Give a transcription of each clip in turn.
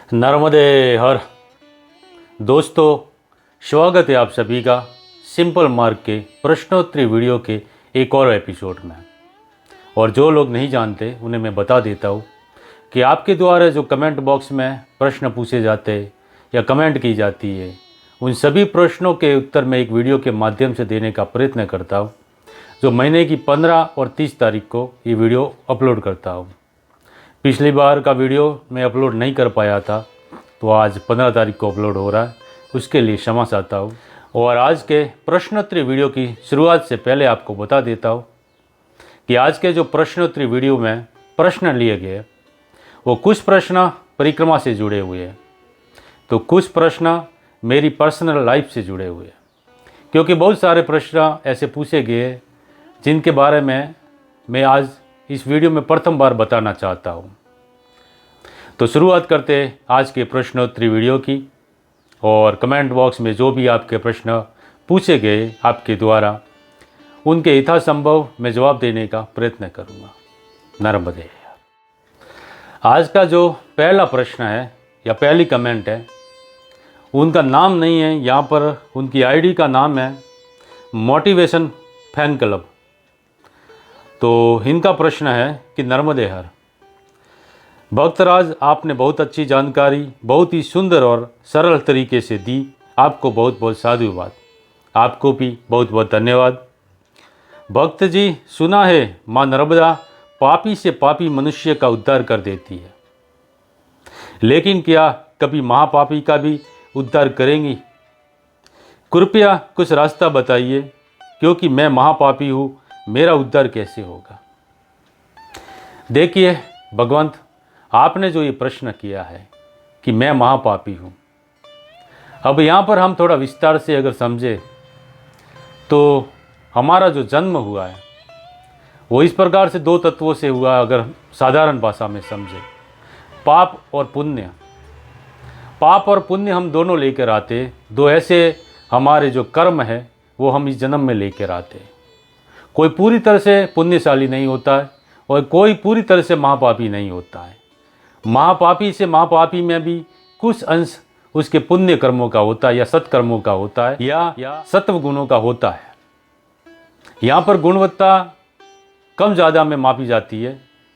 नर्मदे हर। दोस्तों, स्वागत है आप सभी का सिंपल मार्क के प्रश्नोत्तरी वीडियो के एक और एपिसोड में। और जो लोग नहीं जानते उन्हें मैं बता देता हूँ कि आपके द्वारा जो कमेंट बॉक्स में प्रश्न पूछे जाते हैं या कमेंट की जाती है, उन सभी प्रश्नों के उत्तर मैं एक वीडियो के माध्यम से देने का प्रयत्न करता हूँ, जो महीने की 15 और 30 तारीख को ये वीडियो अपलोड करता हूँ। पिछली बार का वीडियो मैं अपलोड नहीं कर पाया था, तो आज 15 तारीख को अपलोड हो रहा है, उसके लिए क्षमा चाहता हूँ। और आज के प्रश्नोत्तरी वीडियो की शुरुआत से पहले आपको बता देता हूँ कि आज के जो प्रश्नोत्तरी वीडियो में प्रश्न लिए गए वो कुछ प्रश्न परिक्रमा से जुड़े हुए हैं, तो कुछ प्रश्न मेरी पर्सनल लाइफ से जुड़े हुए हैं, क्योंकि बहुत सारे प्रश्न ऐसे पूछे गए जिनके बारे में मैं आज इस वीडियो में प्रथम बार बताना चाहता हूँ। तो शुरुआत करते हैं आज के प्रश्नोत्तरी वीडियो की। और कमेंट बॉक्स में जो भी आपके प्रश्न पूछे गए आपके द्वारा, उनके यथासंभव मैं जवाब देने का प्रयत्न करूँगा। नर्मदे। आज का जो पहला प्रश्न है या पहली कमेंट है, उनका नाम नहीं है यहाँ पर, उनकी आईडी का नाम है मोटिवेशन फैन क्लब। तो इनका प्रश्न है कि नर्मदे हर भक्तराज, आपने बहुत अच्छी जानकारी बहुत ही सुंदर और सरल तरीके से दी, आपको बहुत बहुत साधुवाद। आपको भी बहुत बहुत धन्यवाद। भक्त जी, सुना है माँ नर्मदा पापी से पापी मनुष्य का उद्धार कर देती है, लेकिन क्या कभी महापापी का भी उद्धार करेंगी? कृपया कुछ रास्ता बताइए, क्योंकि मैं महापापी हूँ, मेरा उद्धार कैसे होगा? देखिए भगवंत, आपने जो ये प्रश्न किया है कि मैं महापापी हूँ, अब यहाँ पर हम थोड़ा विस्तार से अगर समझे तो हमारा जो जन्म हुआ है वो इस प्रकार से दो तत्वों से हुआ, अगर साधारण भाषा में समझे, पाप और पुण्य। पाप और पुण्य हम दोनों लेकर आते, दो ऐसे हमारे जो कर्म है वो हम इस जन्म में लेकर आते। कोई पूरी तरह से पुण्यशाली नहीं होता है और कोई पूरी तरह से महापापी नहीं होता है। महापापी से महापापी में भी कुछ अंश उसके पुण्य कर्मों का होता है या सत्कर्मों का होता है या सत्व गुणों का होता है। यहाँ पर गुणवत्ता कम ज़्यादा में मापी जाती है।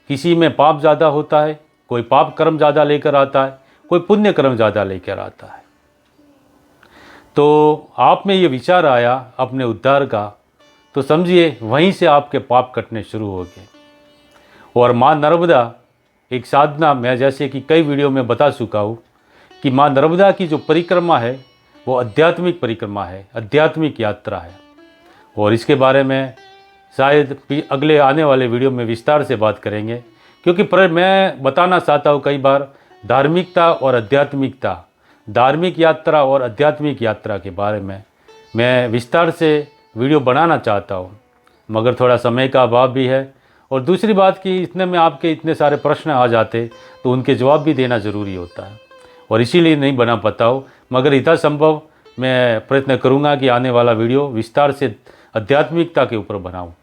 किसी में पाप ज़्यादा होता है, कोई पाप कर्म ज़्यादा लेकर आता है, कोई पुण्य कर्म ज़्यादा लेकर आता है। तो आप में ये विचार आया अपने उद्धार का, तो समझिए वहीं से आपके पाप कटने शुरू हो गए। और माँ नर्मदा एक साधना, मैं जैसे कि कई वीडियो में बता चुका हूँ कि माँ नर्मदा की जो परिक्रमा है वो आध्यात्मिक परिक्रमा है, आध्यात्मिक यात्रा है। और इसके बारे में शायद अगले आने वाले वीडियो में विस्तार से बात करेंगे, क्योंकि मैं बताना चाहता हूँ कई बार धार्मिकता और आध्यात्मिकता, धार्मिक यात्रा और आध्यात्मिक यात्रा के बारे में मैं विस्तार से वीडियो बनाना चाहता हूँ, मगर थोड़ा समय का अभाव भी है। और दूसरी बात कि इतने में आपके इतने सारे प्रश्न आ जाते तो उनके जवाब भी देना ज़रूरी होता है, और इसीलिए नहीं बना पाता हूँ। मगर यथासंभव मैं प्रयत्न करूँगा कि आने वाला वीडियो विस्तार से आध्यात्मिकता के ऊपर बनाऊँ।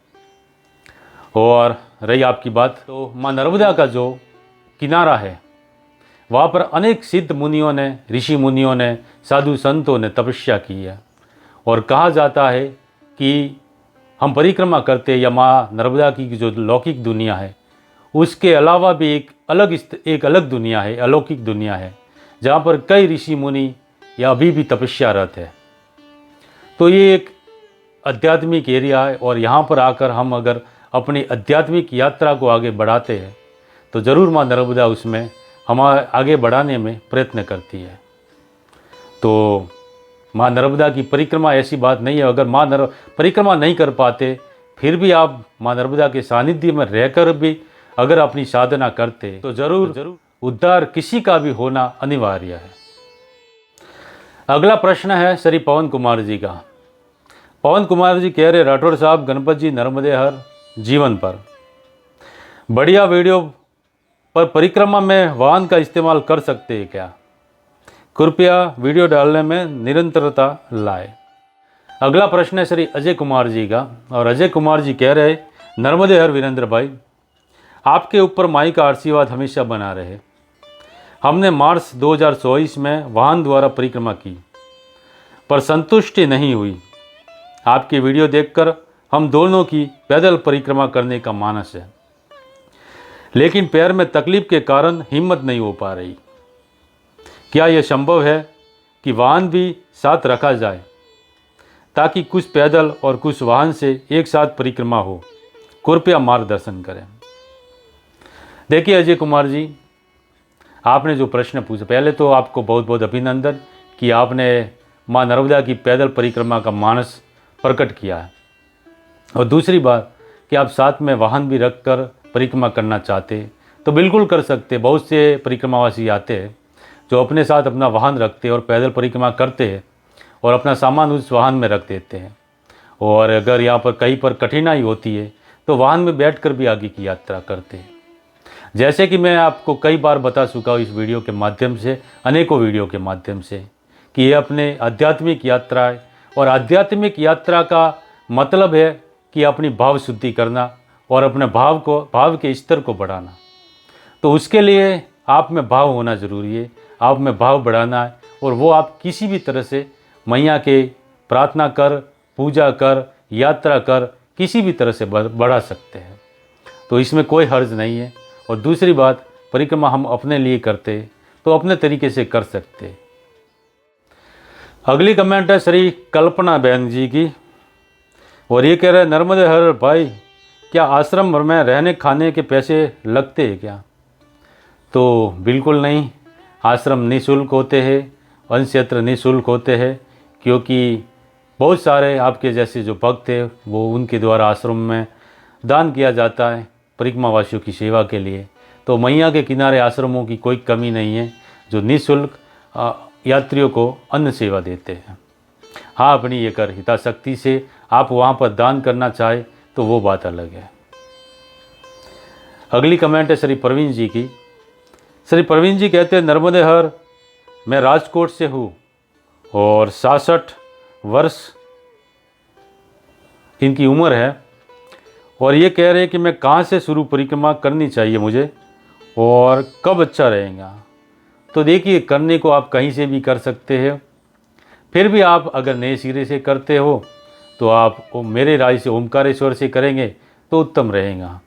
और रही आपकी बात, तो माँ नर्मदा का जो किनारा है वहाँ पर अनेक सिद्ध मुनियों ने, ऋषि मुनियों ने, साधु संतों ने तपस्या की है। और कहा जाता है कि हम परिक्रमा करते या माँ नर्मदा की जो लौकिक दुनिया है उसके अलावा भी एक अलग दुनिया है, अलौकिक दुनिया है, जहाँ पर कई ऋषि मुनि या अभी भी तपस्यारत है। तो ये एक आध्यात्मिक एरिया है, और यहाँ पर आकर हम अगर अपनी आध्यात्मिक यात्रा को आगे बढ़ाते हैं तो ज़रूर माँ नर्मदा उसमें हमारे आगे बढ़ाने में प्रयत्न करती है। तो माँ नर्मदा की परिक्रमा ऐसी बात नहीं है, अगर परिक्रमा नहीं कर पाते फिर भी आप माँ नर्मदा के सानिध्य में रहकर भी अगर अपनी साधना करते तो जरूर उद्धार किसी का भी होना अनिवार्य है। अगला प्रश्न है श्री पवन कुमार जी का। पवन कुमार जी कह रहे, राठौर साहब, गणपत जी नर्मदे हर जीवन पर बढ़िया वीडियो पर परिक्रमा में वाहन का इस्तेमाल कर सकते हैं क्या? कृपया वीडियो डालने में निरंतरता लाए। अगला प्रश्न है श्री अजय कुमार जी का, और अजय कुमार जी कह रहे, नर्मदे हर वीरेंद्र भाई, आपके ऊपर माई का आशीर्वाद हमेशा बना रहे। हमने मार्च 2024 में वाहन द्वारा परिक्रमा की, पर संतुष्टि नहीं हुई। आपकी वीडियो देखकर हम दोनों की पैदल परिक्रमा करने का मानस है, लेकिन पैर में तकलीफ के कारण हिम्मत नहीं हो पा रही। क्या यह संभव है कि वाहन भी साथ रखा जाए, ताकि कुछ पैदल और कुछ वाहन से एक साथ परिक्रमा हो? कृपया मार्गदर्शन करें। देखिए अजय कुमार जी, आपने जो प्रश्न पूछा, पहले तो आपको बहुत बहुत अभिनंदन कि आपने माँ नर्मदा की पैदल परिक्रमा का मानस प्रकट किया है। और दूसरी बात कि आप साथ में वाहन भी रखकर परिक्रमा करना चाहते तो बिल्कुल कर सकते। बहुत से परिक्रमावासी आते हैं जो अपने साथ अपना वाहन रखते और पैदल परिक्रमा करते हैं और अपना सामान उस वाहन में रख देते हैं। और अगर यहाँ पर कहीं पर कठिनाई होती है तो वाहन में बैठकर भी आगे की यात्रा करते हैं। जैसे कि मैं आपको कई बार बता चुका हूँ इस वीडियो के माध्यम से, अनेकों वीडियो के माध्यम से, कि ये अपने आध्यात्मिक यात्रा है। और आध्यात्मिक यात्रा का मतलब है कि अपनी भाव शुद्धि करना और अपने भाव के स्तर को बढ़ाना। तो उसके लिए आप में भाव होना ज़रूरी है, आप में भाव बढ़ाना है। और वो आप किसी भी तरह से मैया के प्रार्थना कर, पूजा कर, यात्रा कर, किसी भी तरह से बढ़ा सकते हैं। तो इसमें कोई हर्ज नहीं है। और दूसरी बात, परिक्रमा हम अपने लिए करते तो अपने तरीके से कर सकते। अगली कमेंट है श्री कल्पना बहन जी की, और ये कह रहे हैं, नर्मदे हर भाई, क्या आश्रम में रहने खाने के पैसे लगते हैं क्या? तो बिल्कुल नहीं, आश्रम निःशुल्क होते हैं, वनक्षेत्र निःशुल्क होते हैं, क्योंकि बहुत सारे आपके जैसे जो भक्त हैं वो उनके द्वारा आश्रम में दान किया जाता है परिक्रमावासियों की सेवा के लिए। तो मैया के किनारे आश्रमों की कोई कमी नहीं है जो निःशुल्क यात्रियों को अन्न सेवा देते हैं। हाँ, अपनी ये कर हिताशक्ति से आप वहाँ पर दान करना चाहे तो वो बात अलग है। अगली कमेंट है श्री प्रवीण जी की। श्री प्रवीण जी कहते हैं, नर्मदे हर, मैं राजकोट से हूँ और 66 वर्ष इनकी उम्र है, और ये कह रहे हैं कि मैं कहाँ से शुरू परिक्रमा करनी चाहिए मुझे और कब अच्छा रहेगा? तो देखिए, करने को आप कहीं से भी कर सकते हैं। फिर भी आप अगर नए सिरे से करते हो तो आप मेरे राय से ओमकारेश्वर से करेंगे तो उत्तम रहेगा।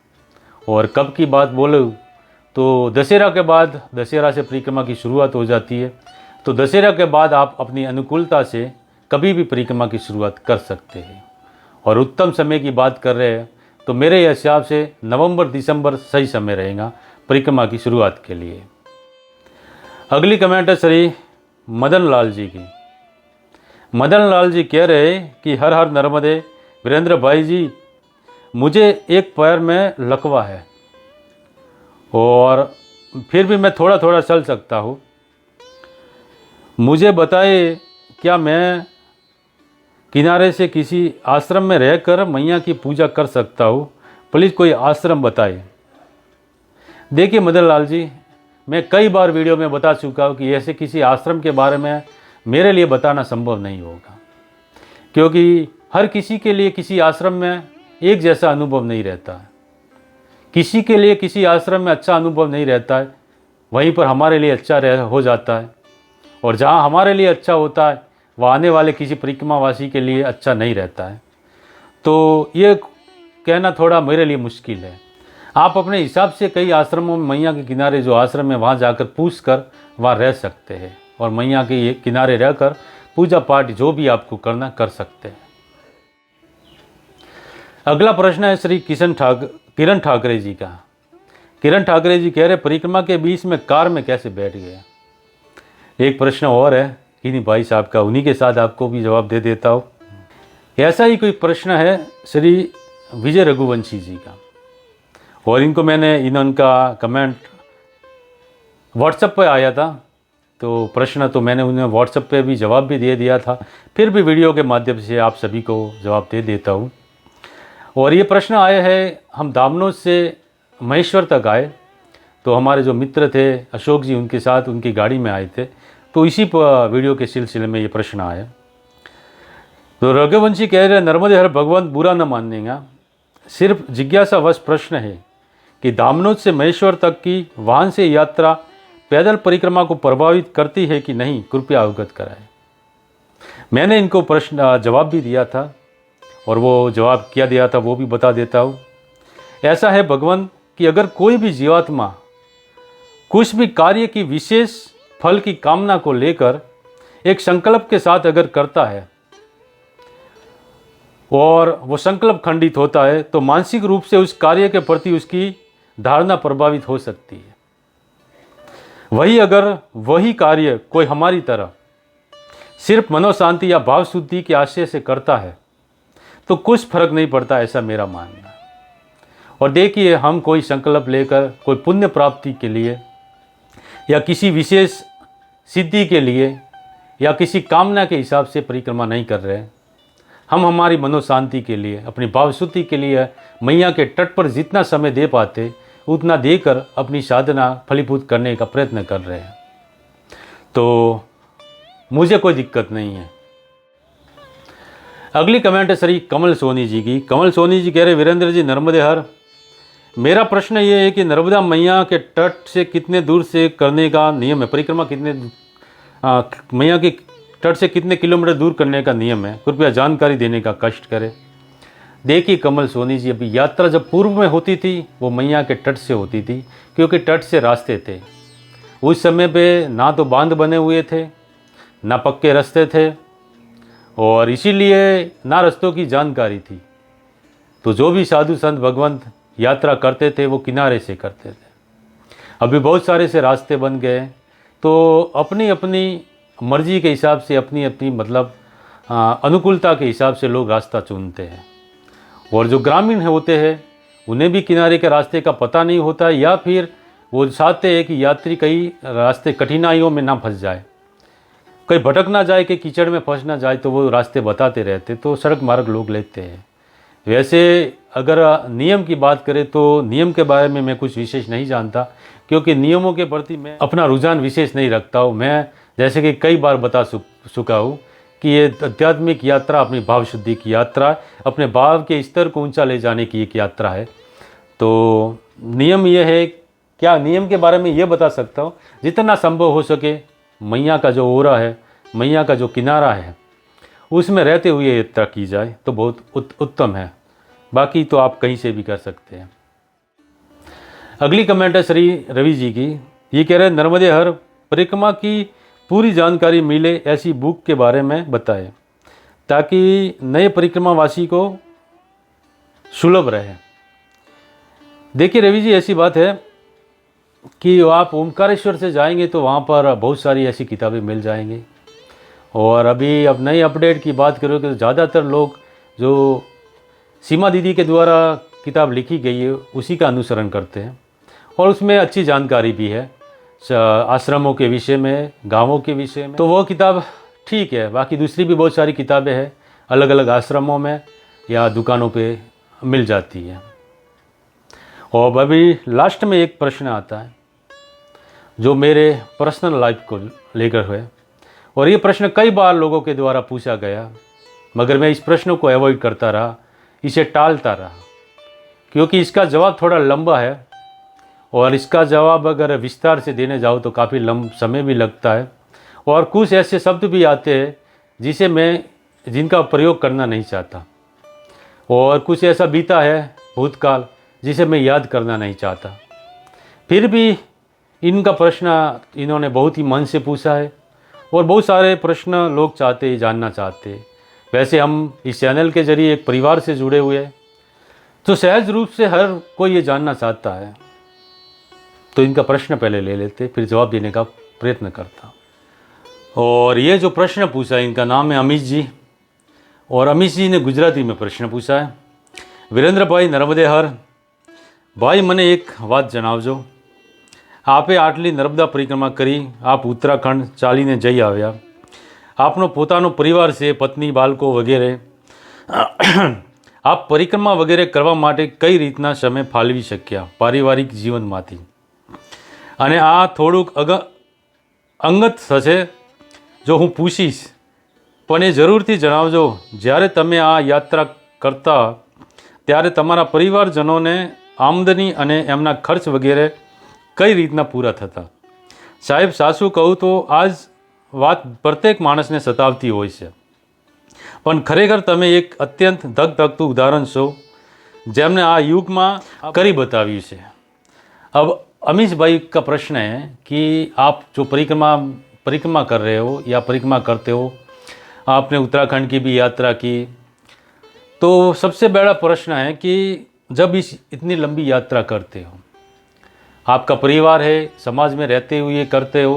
और कब की बात बोलो तो दशहरा के बाद, दशहरा से परिक्रमा की शुरुआत हो जाती है, तो दशहरा के बाद आप अपनी अनुकूलता से कभी भी परिक्रमा की शुरुआत कर सकते हैं। और उत्तम समय की बात कर रहे हैं तो मेरे हिसाब से नवंबर दिसंबर सही समय रहेगा परिक्रमा की शुरुआत के लिए। अगली कमेंट है श्री मदन लाल जी की। मदन लाल जी कह रहे हैं कि हर हर नर्मदे, वीरेंद्र भाई जी, मुझे एक पैर में लकवा है और फिर भी मैं थोड़ा थोड़ा चल सकता हूँ। मुझे बताइए, क्या मैं किनारे से किसी आश्रम में रहकर मैया की पूजा कर सकता हूँ? प्लीज़ कोई आश्रम बताइए। देखिए मदन लाल जी, मैं कई बार वीडियो में बता चुका हूँ कि ऐसे किसी आश्रम के बारे में मेरे लिए बताना संभव नहीं होगा, क्योंकि हर किसी के लिए किसी आश्रम में एक जैसा अनुभव नहीं रहता है। किसी के लिए किसी आश्रम में अच्छा अनुभव नहीं रहता है, वहीं पर हमारे लिए अच्छा हो जाता है। और जहाँ हमारे लिए अच्छा होता है वह आने वाले किसी परिक्रमावासी के लिए अच्छा नहीं रहता है। तो ये कहना थोड़ा मेरे लिए मुश्किल है। आप अपने हिसाब से कई आश्रमों में मैया के किनारे जो आश्रम है वहाँ जाकर पूछ कर वहाँ रह सकते हैं और मैया के किनारे रहकर पूजा पाठ जो भी आपको करना कर सकते हैं। अगला प्रश्न है श्री किरण ठाकरे जी का। किरण ठाकरे जी कह रहे, परिक्रमा के बीच में कार में कैसे बैठ गए? एक प्रश्न और है इन्हीं भाई साहब का, उन्हीं के साथ आपको भी जवाब दे देता हूँ। ऐसा ही कोई प्रश्न है श्री विजय रघुवंशी जी का, और इनका कमेंट व्हाट्सएप पे आया था, तो प्रश्न तो मैंने उन्हें व्हाट्सएप पे भी जवाब भी दे दिया था, फिर भी वीडियो के माध्यम से आप सभी को जवाब दे देता हूँ। और ये प्रश्न आया है, हम दामनोद से महेश्वर तक आए, तो हमारे जो मित्र थे अशोक जी, उनके साथ उनकी गाड़ी में आए थे, तो इसी वीडियो के सिलसिले में ये प्रश्न आया। तो रघुवंशी कह रहे, नर्मदे हर, भगवान बुरा न मानेगा, सिर्फ जिज्ञासावश प्रश्न है कि दामनोद से महेश्वर तक की वाहन से यात्रा पैदल परिक्रमा को प्रभावित करती है कि नहीं, कृपया अवगत कराएं। मैंने इनको प्रश्न जवाब भी दिया था और वो जवाब क्या दिया था वो भी बता देता हूँ। ऐसा है भगवान कि अगर कोई भी जीवात्मा कुछ भी कार्य की विशेष फल की कामना को लेकर एक संकल्प के साथ अगर करता है और वो संकल्प खंडित होता है तो मानसिक रूप से उस कार्य के प्रति उसकी धारणा प्रभावित हो सकती है। वही अगर वही कार्य कोई हमारी तरह सिर्फ मनोशांति या भाव शुद्धि के आशय से करता है तो कुछ फर्क नहीं पड़ता, ऐसा मेरा मानना है। और देखिए, हम कोई संकल्प लेकर कोई पुण्य प्राप्ति के लिए या किसी विशेष सिद्धि के लिए या किसी कामना के हिसाब से परिक्रमा नहीं कर रहे हैं। हम हमारी मनोशांति के लिए, अपनी भाव शुद्धि के लिए मैया के तट पर जितना समय दे पाते उतना देकर अपनी साधना फलीभूत करने का प्रयत्न कर रहे हैं, तो मुझे कोई दिक्कत नहीं है। अगली कमेंट है श्री कमल सोनी जी की। कमल सोनी जी कह रहे, वीरेंद्र जी नर्मदे हर, मेरा प्रश्न ये है कि नर्मदा मैया के तट से कितने दूर से करने का नियम है? परिक्रमा कितने मैया के तट से कितने किलोमीटर दूर करने का नियम है? कृपया जानकारी देने का कष्ट करें। देखिए कमल सोनी जी, अभी यात्रा जब पूर्व में होती थी वो मैया के तट से होती थी, क्योंकि तट से रास्ते थे। उस समय पे ना तो बांध बने हुए थे, ना पक्के रास्ते थे, और इसीलिए ना रास्तों की जानकारी थी। तो जो भी साधु संत भगवंत यात्रा करते थे वो किनारे से करते थे। अभी बहुत सारे से रास्ते बन गए, तो अपनी अपनी मर्जी के हिसाब से, अपनी अपनी मतलब अनुकूलता के हिसाब से लोग रास्ता चुनते हैं। और जो ग्रामीण होते हैं उन्हें भी किनारे के रास्ते का पता नहीं होता, या फिर वो चाहते हैं कि यात्री कई रास्ते कठिनाइयों में ना फंस जाए, कहीं भटक ना जाए, कि कीचड़ में फंस ना जाए, तो वो रास्ते बताते रहते, तो सड़क मार्ग लोग लेते हैं। वैसे अगर नियम की बात करें तो नियम के बारे में मैं कुछ विशेष नहीं जानता, क्योंकि नियमों के प्रति मैं अपना रुझान विशेष नहीं रखता हूँ। मैं जैसे कि कई बार बता चुका हूँ कि ये आध्यात्मिक यात्रा अपनी भाव शुद्धि की यात्रा, अपने भाव के स्तर को ऊंचा ले जाने की एक यात्रा है। तो नियम ये है, क्या नियम के बारे में ये बता सकता हूँ, जितना संभव हो सके मैया का जो ओरा है, मैया का जो किनारा है, उसमें रहते हुए यात्रा की जाए तो बहुत उत्तम है। बाकी तो आप कहीं से भी कर सकते हैं। अगली कमेंट है श्री रवि जी की। ये कह रहे हैं, नर्मदे हर, परिक्रमा की पूरी जानकारी मिले ऐसी बुक के बारे में बताएं ताकि नए परिक्रमावासी को सुलभ रहे। देखिए रवि जी, ऐसी बात है कि आप ओमकारेश्वर से जाएंगे तो वहाँ पर बहुत सारी ऐसी किताबें मिल जाएंगी। और अभी अब नई अपडेट की बात करोगे तो ज़्यादातर लोग जो सीमा दीदी के द्वारा किताब लिखी गई है उसी का अनुसरण करते हैं, और उसमें अच्छी जानकारी भी है आश्रमों के विषय में, गांवों के विषय में, तो वो किताब ठीक है। बाकी दूसरी भी बहुत सारी किताबें हैं, अलग अलग आश्रमों में या दुकानों पे मिल जाती है। और अभी लास्ट में एक प्रश्न आता है जो मेरे पर्सनल लाइफ को लेकर है, और ये प्रश्न कई बार लोगों के द्वारा पूछा गया, मगर मैं इस प्रश्न को अवॉइड करता रहा, इसे टालता रहा, क्योंकि इसका जवाब थोड़ा लंबा है और इसका जवाब अगर विस्तार से देने जाओ तो काफ़ी समय भी लगता है, और कुछ ऐसे शब्द भी आते हैं जिनका प्रयोग करना नहीं चाहता, और कुछ ऐसा बीता है भूतकाल जिसे मैं याद करना नहीं चाहता। फिर भी इनका प्रश्न इन्होंने बहुत ही मन से पूछा है, और बहुत सारे प्रश्न लोग जानना चाहते हैं। वैसे हम इस चैनल के जरिए एक परिवार से जुड़े हुए हैं, तो सहज रूप से हर कोई ये जानना चाहता है, तो इनका प्रश्न पहले ले लेते, फिर जवाब देने का प्रयत्न करता। और ये जो प्रश्न पूछा है, इनका नाम है अमीश जी, और अमीश जी ने गुजराती में प्रश्न पूछा है। वीरेंद्र भाई नर्मदे हर, भाई મને એક વાત જણાવજો। આપે આટલી નર્મદા પરિક્રમા કરી, આપ ઉત્તરાખંડ ચાલીને જઈ આવ્યા, આપનો પોતાનો પરિવાર છે, પત્ની, બાળકો વગેરે, આપ પરિક્રમા વગેરે કરવા માટે કઈ રીતના સમય ફાળવી શક્યા પારિવારિક જીવનમાંથી? અને આ થોડુંક અંગત થશે જો હું પૂછીશ, પણ એ જરૂરથી જણાવજો, જ્યારે તમે આ યાત્રા કરતા ત્યારે તમારા પરિવારજનોને આમદની અને એમના ખર્ચ વગેરે કઈ રીતના પૂરા થતા? સાહેબ સાચું કહું તો આજ વાત પ્રત્યેક માણસને સતાવતી હોય છે, પણ ખરેખર તમે એક અત્યંત ધગધગતું ઉદાહરણ છો જેમને આ યુગમાં કરી बताવ્યું છે। अब अमीश भाई का प्रश्न है कि आप जो परिक्रमा कर रहे हो या परिक्रमा करते हो, आपने उत्तराखंड की भी यात्रा की, तो सबसे बड़ा प्रश्न है कि जब इतनी लंबी यात्रा करते हो, आपका परिवार है, समाज में रहते हुए करते हो,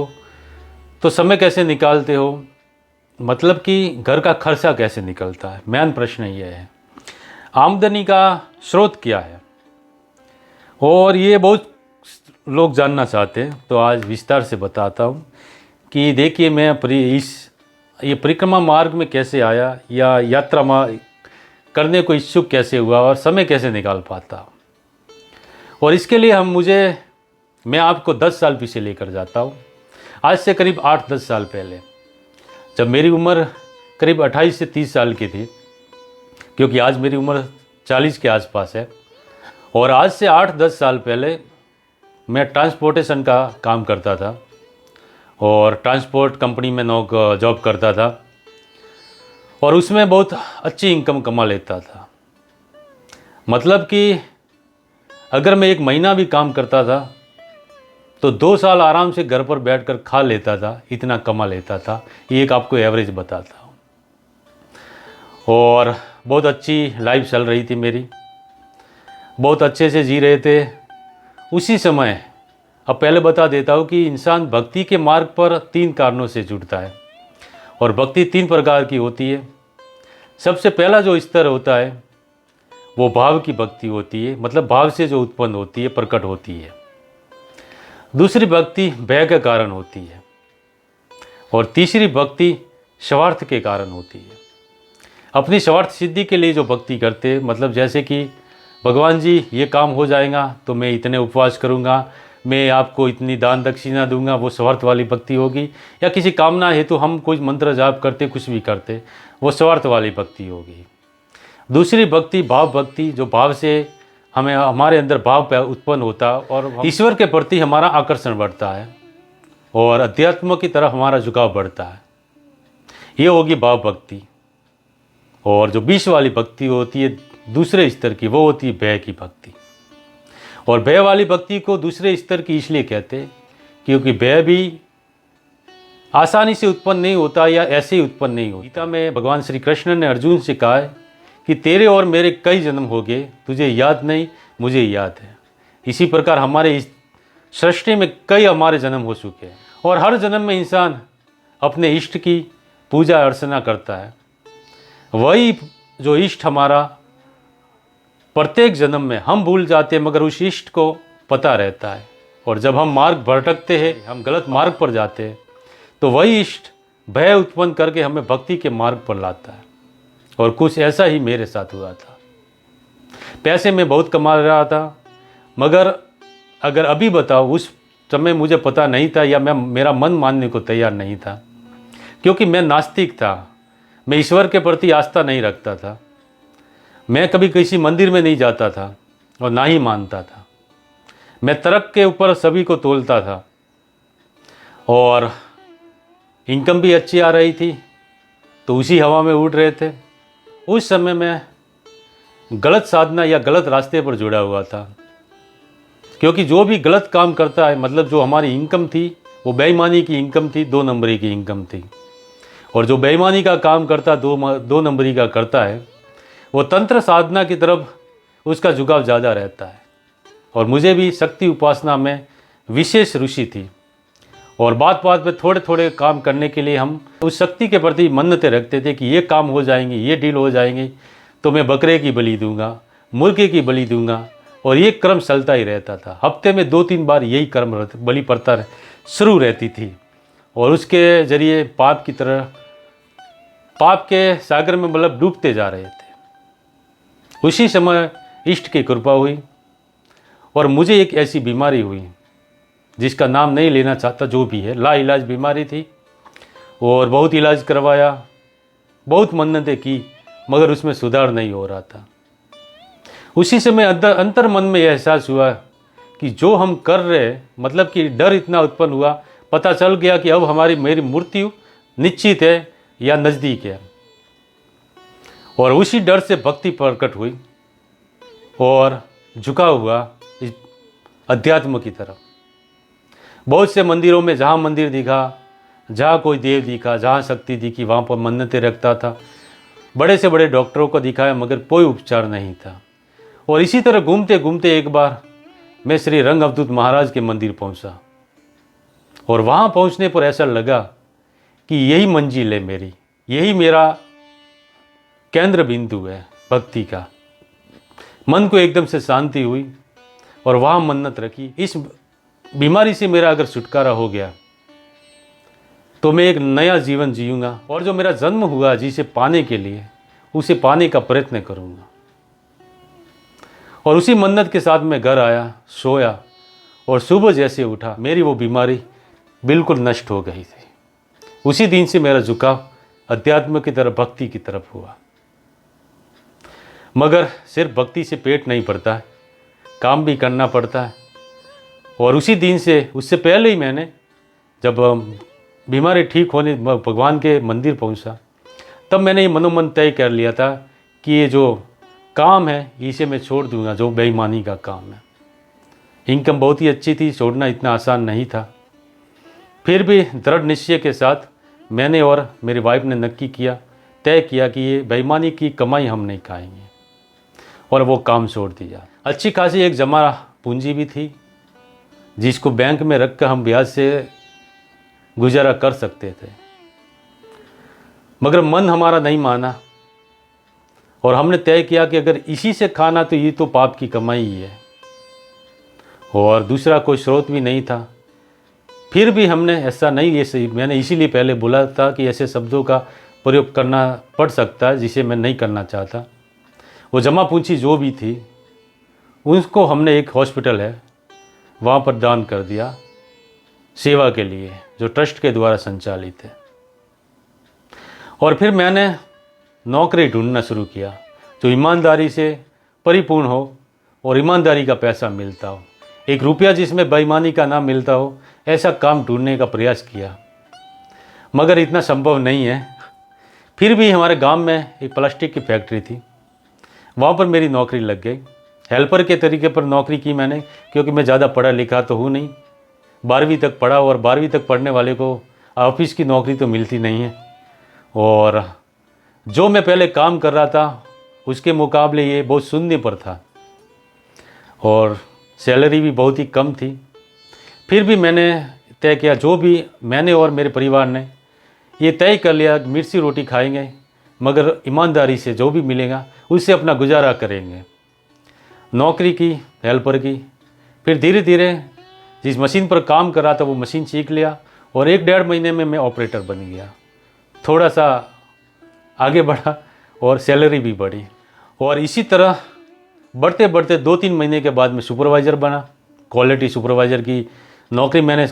तो समय कैसे निकालते हो, मतलब कि घर का खर्चा कैसे निकलता है। मेन प्रश्न ये है, आमदनी का स्रोत क्या है, और ये बहुत लोग जानना चाहते हैं। तो आज विस्तार से बताता हूँ कि देखिए मैं ये परिक्रमा मार्ग में कैसे आया या यात्रा करने को इच्छुक कैसे हुआ और समय कैसे निकाल पाता। और इसके लिए मैं आपको 10 साल पीछे लेकर जाता हूँ। आज से करीब 8-10 साल पहले, जब मेरी उम्र करीब 28 से 30 साल की थी, क्योंकि आज मेरी उम्र 40 के आसपास है, और आज से 8-10 साल पहले मैं ट्रांसपोर्टेशन का काम करता था और ट्रांसपोर्ट कंपनी में जॉब करता था, और उसमें बहुत अच्छी इनकम कमा लेता था। मतलब कि अगर मैं 1 महीना भी काम करता था तो 2 साल आराम से घर पर बैठकर खा लेता था, इतना कमा लेता था। ये एक आपको एवरेज बताता हूँ, और बहुत अच्छी लाइफ चल रही थी मेरी, बहुत अच्छे से जी रहे थे उसी समय। अब पहले बता देता हूँ कि इंसान भक्ति के मार्ग पर 3 कारणों से जुड़ता है, और भक्ति 3 प्रकार की होती है। सबसे पहला जो स्तर होता है वो भाव की भक्ति होती है, मतलब भाव से जो उत्पन्न होती है, प्रकट होती है। दूसरी भक्ति भय के कारण होती है, और तीसरी भक्ति स्वार्थ के कारण होती है। अपनी स्वार्थ सिद्धि के लिए जो भक्ति करते हैं, मतलब जैसे कि भगवान जी ये काम हो जाएगा तो मैं इतने उपवास करूँगा, मैं आपको इतनी दान दक्षिणा दूंगा, वो स्वार्थ वाली भक्ति होगी। या किसी कामना हेतु हम कोई मंत्र जाप करते, कुछ भी करते, वो स्वार्थ वाली भक्ति होगी। दूसरी भक्ति भाव भक्ति, जो भाव से हमारे अंदर भाव उत्पन्न होता है और ईश्वर के प्रति हमारा आकर्षण बढ़ता है और अध्यात्म की तरफ हमारा झुकाव बढ़ता है, ये होगी भाव भक्ति। और जो 20 वाली भक्ति होती है दूसरे स्तर की, वो होती है भय की भक्ति। और भय वाली भक्ति को दूसरे स्तर की इसलिए कहते हैं क्योंकि भय भी आसानी से उत्पन्न नहीं होता या ऐसे ही उत्पन्न नहीं होता। गीता में भगवान श्री कृष्ण ने अर्जुन से कहा है कि तेरे और मेरे कई जन्म हो गए, तुझे याद नहीं, मुझे याद है। इसी प्रकार हमारे इस सृष्टि में कई हमारे जन्म हो चुके हैं, और हर जन्म में इंसान अपने इष्ट की पूजा अर्चना करता है। वही जो इष्ट हमारा प्रत्येक जन्म में हम भूल जाते हैं, मगर उस इष्ट को पता रहता है। और जब हम मार्ग भटकते हैं, हम गलत मार्ग पर जाते हैं, तो वही इष्ट भय उत्पन्न करके हमें भक्ति के मार्ग पर लाता है। और कुछ ऐसा ही मेरे साथ हुआ था। पैसे मैं बहुत कमा रहा था, मगर अगर अभी बताओ, उस समय मुझे पता नहीं था या मेरा मन मानने को तैयार नहीं था, क्योंकि मैं नास्तिक था। मैं ईश्वर के प्रति आस्था नहीं रखता था। मैं कभी किसी मंदिर में नहीं जाता था और ना ही मानता था। मैं तर्क के ऊपर सभी को तोलता था, और इनकम भी अच्छी आ रही थी, तो उसी हवा में उड़ रहे थे। उस समय मैं गलत साधना या गलत रास्ते पर जुड़ा हुआ था, क्योंकि जो भी गलत काम करता है, मतलब जो हमारी इनकम थी वो बेईमानी की इनकम थी, 2 नंबरी की इनकम थी। और जो बेईमानी का काम करता 2 नंबरी का करता है, वो तंत्र साधना की तरफ उसका झुकाव ज़्यादा रहता है। और मुझे भी शक्ति उपासना में विशेष रुचि थी, और बात बात में थोड़े थोड़े काम करने के लिए हम उस शक्ति के प्रति मन्नतें रखते थे कि ये काम हो जाएंगे, ये डील हो जाएंगे तो मैं बकरे की बलि दूंगा, मुर्गे की बलि दूंगा, और ये क्रम चलता ही रहता था। हफ्ते में 2-3 बार यही क्रम बलि प्रथा शुरू रहती थी, और उसके जरिए पाप के सागर में मतलब डूबते जा रहे थे। उसी समय इष्ट की कृपा हुई, और मुझे एक ऐसी बीमारी हुई जिसका नाम नहीं लेना चाहता, जो भी है, लाइलाज बीमारी थी। और बहुत इलाज करवाया, बहुत मन्नतें की, मगर उसमें सुधार नहीं हो रहा था। उसी समय अंतर मन में यह एहसास हुआ कि जो हम कर रहे, मतलब कि डर इतना उत्पन्न हुआ, पता चल गया कि अब मेरी मृत्यु निश्चित है या नज़दीक है। और उसी डर से भक्ति प्रकट हुई और झुका हुआ इस अध्यात्म की तरफ। बहुत से मंदिरों में जहाँ मंदिर दिखा, जहाँ कोई देव दिखा, जहाँ शक्ति दिखी, वहाँ पर मन्नतें रखता था। बड़े से बड़े डॉक्टरों को दिखाया मगर कोई उपचार नहीं था। और इसी तरह घूमते घूमते एक बार मैं श्री रंग अवधूत महाराज के मंदिर पहुँचा। और वहाँ पहुँचने पर ऐसा लगा कि यही मंजिल है मेरी, यही मेरा केंद्र बिंदु है भक्ति का। मन को एकदम से शांति हुई और वहाँ मन्नत रखी, इस बीमारी से मेरा अगर छुटकारा हो गया तो मैं एक नया जीवन जीऊँगा और जो मेरा जन्म हुआ जिसे पाने के लिए, उसे पाने का प्रयत्न करूँगा। और उसी मन्नत के साथ मैं घर आया, सोया और सुबह जैसे उठा मेरी वो बीमारी बिल्कुल नष्ट हो गई थी। उसी दिन से मेरा झुकाव अध्यात्म की तरफ, भक्ति की तरफ हुआ। मगर सिर्फ भक्ति से पेट नहीं भरता है, काम भी करना पड़ता है। और उसी दिन से, उससे पहले ही मैंने जब बीमारी ठीक होने भगवान के मंदिर पहुंचा, तब मैंने ये मनोमन तय कर लिया था कि ये जो काम है इसे मैं छोड़ दूंगा, जो बेईमानी का काम है। इनकम बहुत ही अच्छी थी, छोड़ना इतना आसान नहीं था। फिर भी दृढ़ निश्चय के साथ मैंने और मेरी वाइफ ने नक्की किया, तय किया कि ये बेईमानी की कमाई हम नहीं खाएंगे, और वो काम छोड़ दिया। अच्छी खासी एक जमा पूंजी भी थी जिसको बैंक में रख कर हम ब्याज से गुजारा कर सकते थे। मगर मन हमारा नहीं माना और हमने तय किया कि अगर इसी से खाना तो ये तो पाप की कमाई ही है, और दूसरा कोई स्रोत भी नहीं था। फिर भी हमने ऐसा नहीं, ये सही, मैंने इसीलिए पहले बोला था कि ऐसे शब्दों का प्रयोग करना पड़ सकता है जिसे मैं नहीं करना चाहता। वो जमा पूंजी जो भी थी उसको हमने एक हॉस्पिटल है वहाँ पर दान कर दिया, सेवा के लिए, जो ट्रस्ट के द्वारा संचालित है। और फिर मैंने नौकरी ढूंढना शुरू किया जो ईमानदारी से परिपूर्ण हो और ईमानदारी का पैसा मिलता हो, एक रुपया जिसमें बेईमानी का ना मिलता हो, ऐसा काम ढूंढने का प्रयास किया। मगर इतना संभव नहीं है। फिर भी हमारे गांव में एक प्लास्टिक की फैक्ट्री थी, वहाँ पर मेरी नौकरी लग गई। हेल्पर के तरीके पर नौकरी की मैंने, क्योंकि मैं ज़्यादा पढ़ा लिखा तो हूँ नहीं, 12वीं तक पढ़ा, और 12वीं तक पढ़ने वाले को ऑफिस की नौकरी तो मिलती नहीं है। और जो मैं पहले काम कर रहा था उसके मुकाबले ये बहुत शून्य पर था और सैलरी भी बहुत ही कम थी। फिर भी मैंने तय किया, जो भी मैंने और मेरे परिवार ने ये तय कर लिया, मिर्ची रोटी खाएंगे मगर ईमानदारी से जो भी मिलेगा उससे अपना गुजारा करेंगे। नौकरी की, हेल्पर की। फिर धीरे धीरे जिस मशीन पर काम कर रहा था वो मशीन सीख लिया और 1-1.5 महीने में मैं ऑपरेटर बन गया। थोड़ा सा आगे बढ़ा और सैलरी भी बढ़ी, और इसी तरह बढ़ते बढ़ते 2-3 महीने के बाद मैं सुपरवाइज़र बना। क्वालिटी सुपरवाइज़र की नौकरी मैंने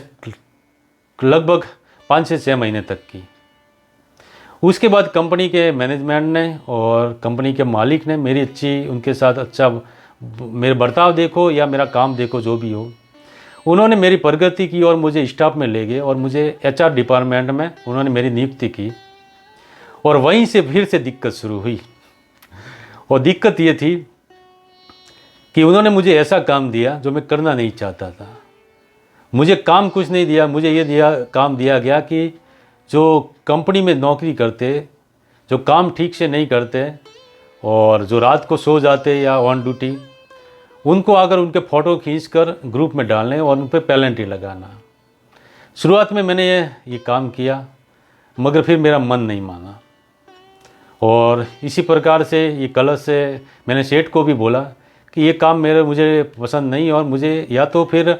लगभग 5 से 6 महीने तक की। उसके बाद कंपनी के मैनेजमेंट ने और कंपनी के मालिक ने मेरी उनके साथ अच्छा मेरे बर्ताव देखो या मेरा काम देखो, जो भी हो, उन्होंने मेरी प्रगति की और मुझे स्टाफ में ले गए और मुझे HR डिपार्टमेंट में उन्होंने मेरी नियुक्ति की। और वहीं से फिर से दिक्कत शुरू हुई, और दिक्कत ये थी कि उन्होंने मुझे ऐसा काम दिया जो मैं करना नहीं चाहता था। मुझे काम कुछ नहीं दिया, मुझे ये काम दिया गया कि जो कंपनी में नौकरी करते, जो काम ठीक से नहीं करते और जो रात को सो जाते या ऑन ड्यूटी, उनको अगर उनके फ़ोटो खींचकर ग्रुप में डालने और उन पर पेनल्टी लगाना। शुरुआत में मैंने ये काम किया, मगर फिर मेरा मन नहीं माना, और इसी प्रकार से ये कलश से मैंने सेठ को भी बोला कि ये काम मुझे पसंद नहीं, और मुझे या तो फिर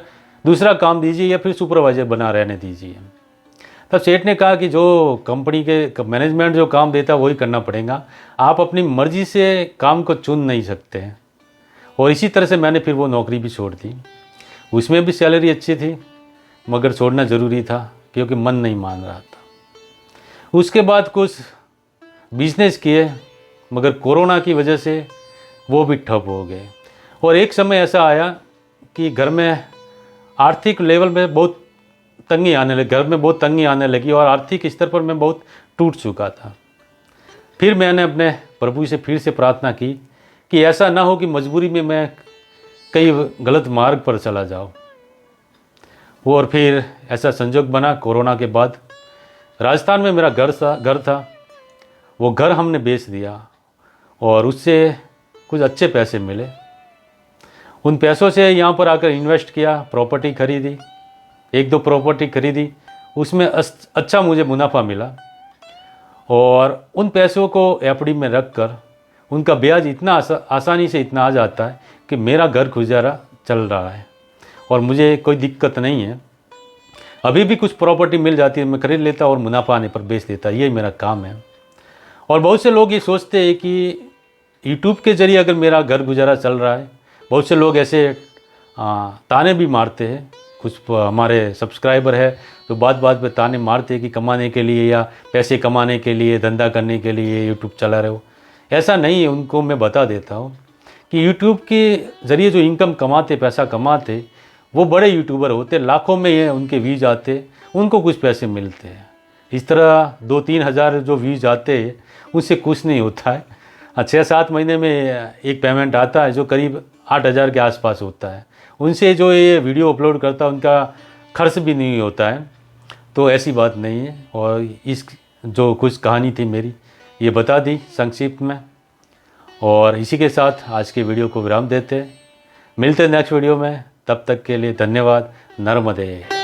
दूसरा काम दीजिए या फिर सुपरवाइज़र बना रहने दीजिए। तब सेठ ने कहा कि जो कंपनी के मैनेजमेंट जो काम देता है वही करना पड़ेगा, आप अपनी मर्ज़ी से काम को चुन नहीं सकते हैं। और इसी तरह से मैंने फिर वो नौकरी भी छोड़ दी। उसमें भी सैलरी अच्छी थी, मगर छोड़ना ज़रूरी था क्योंकि मन नहीं मान रहा था। उसके बाद कुछ बिजनेस किए, मगर कोरोना की वजह से वो भी ठप हो गए। और एक समय ऐसा आया कि घर में आर्थिक लेवल में बहुत तंगी आने लगी, घर में बहुत तंगी आने लगी और आर्थिक स्तर पर मैं बहुत टूट चुका था। फिर मैंने अपने प्रभु से फिर से प्रार्थना की कि ऐसा ना हो कि मजबूरी में मैं कई गलत मार्ग पर चला जाऊँ। और फिर ऐसा संजोग बना, कोरोना के बाद राजस्थान में मेरा घर था, वो घर हमने बेच दिया और उससे कुछ अच्छे पैसे मिले। उन पैसों से यहाँ पर आकर इन्वेस्ट किया, प्रॉपर्टी खरीदी, 1-2 प्रॉपर्टी खरीदी, उसमें अच्छा मुझे मुनाफा मिला। और उन पैसों को एफडी में रख कर उनका ब्याज इतना आसानी से इतना आ जाता है कि मेरा घर गुजारा चल रहा है और मुझे कोई दिक्कत नहीं है। अभी भी कुछ प्रॉपर्टी मिल जाती है, मैं खरीद लेता और मुनाफा आने पर बेच देता, यही मेरा काम है। और बहुत से लोग ये सोचते हैं कि यूट्यूब के ज़रिए अगर मेरा घर गुजारा चल रहा है, बहुत से लोग ऐसे ताने भी मारते हैं। कुछ हमारे सब्सक्राइबर है तो बात में ताने मारते हैं कि कमाने के लिए या पैसे कमाने के लिए, धंधा करने के लिए यूट्यूब चला रहे हो। ऐसा नहीं है, उनको मैं बता देता हूँ कि यूट्यूब के ज़रिए जो इनकम कमाते, पैसा कमाते, वो बड़े यूट्यूबर होते, लाखों में उनके व्यूज आते, उनको कुछ पैसे मिलते हैं। इस तरह 2-3 हज़ार जो व्यूज आते हैं उससे कुछ नहीं होता है। 6-7 महीने में एक पेमेंट आता है जो करीब 8,000 के आसपास होता है। उनसे जो ये वीडियो अपलोड करता है उनका खर्च भी नहीं होता है। तो ऐसी बात नहीं है। और इस जो कुछ कहानी थी मेरी, ये बता दी संक्षिप्त में। और इसी के साथ आज के वीडियो को विराम देते हैं। मिलते हैं नेक्स्ट वीडियो में, तब तक के लिए धन्यवाद। नर्मदे।